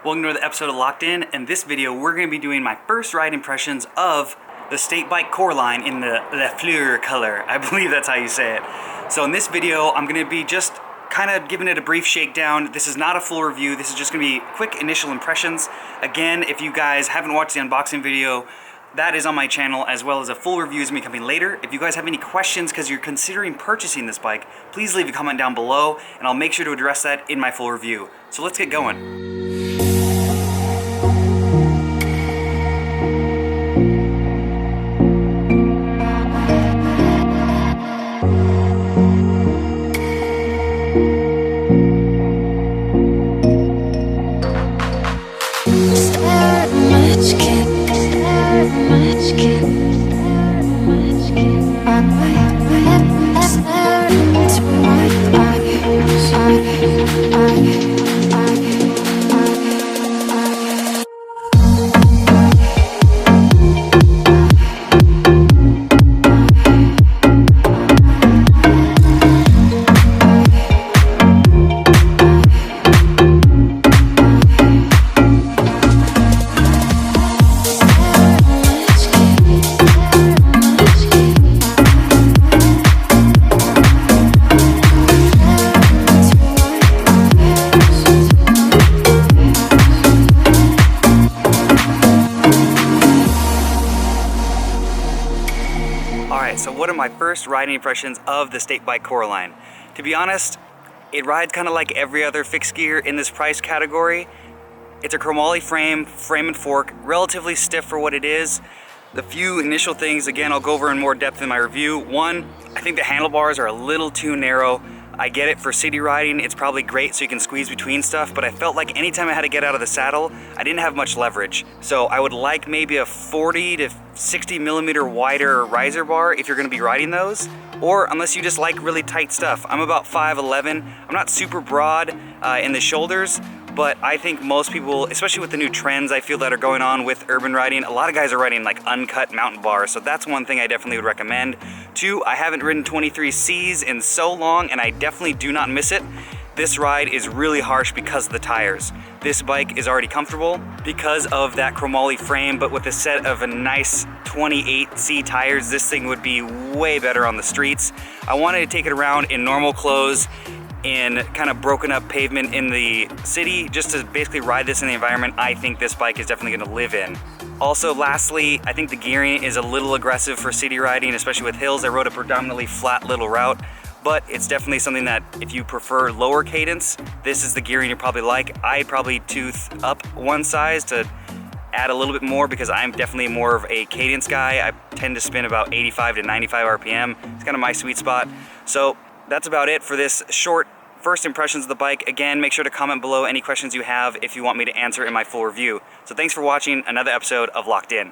Welcome to another episode of Locked In. In this video, we're going to be doing my first ride impressions of the state bike Coreline in the La Fleur color. I believe that's how you say it. So in this video, I'm going to be just kind of giving it a brief shakedown. This is not a full review. This is just going to be quick initial impressions. Again, if you guys haven't watched the unboxing video, that is on my channel, as well as a full review is going to be coming later. If you guys have any questions because you're considering purchasing this bike, please leave a comment down below and I'll make sure to address that in my full review. So let's get going. So what are my first riding impressions of the state bike Coreline? To be honest, it rides kind of like every other fixed gear in this price category. It's a chromoly frame and fork, relatively stiff for what it is. The few initial things, again, I'll go over in more depth in my review. One, I think the handlebars are a little too narrow. I get it, for city riding, it's probably great so you can squeeze between stuff, but I felt like anytime I had to get out of the saddle, I didn't have much leverage. So I would like maybe a 40 to 60 millimeter wider riser bar if you're gonna be riding those, or unless you just like really tight stuff. I'm about 5'11". I'm not super broad in the shoulders, but I think most people, especially with the new trends I feel that are going on with urban riding, a lot of guys are riding like uncut mountain bars, so that's one thing I definitely would recommend. Two, I haven't ridden 23Cs in so long, and I definitely do not miss it. This ride is really harsh because of the tires. This bike is already comfortable because of that chromoly frame, but with a set of a nice 28C tires, this thing would be way better on the streets. I wanted to take it around in normal clothes, in kind of broken up pavement in the city, just to basically ride this in the environment I think this bike is definitely gonna live in. Also, lastly, I think the gearing is a little aggressive for city riding, especially with hills. I rode a predominantly flat little route, but it's definitely something that if you prefer lower cadence, this is the gearing you probably like. I'd probably tooth up one size to add a little bit more because I'm definitely more of a cadence guy. I tend to spin about 85 to 95 RPM. It's kind of my sweet spot. So that's about it for this short first impressions of the bike. Again, make sure to comment below any questions you have if you want me to answer in my full review. So thanks for watching another episode of Locked In.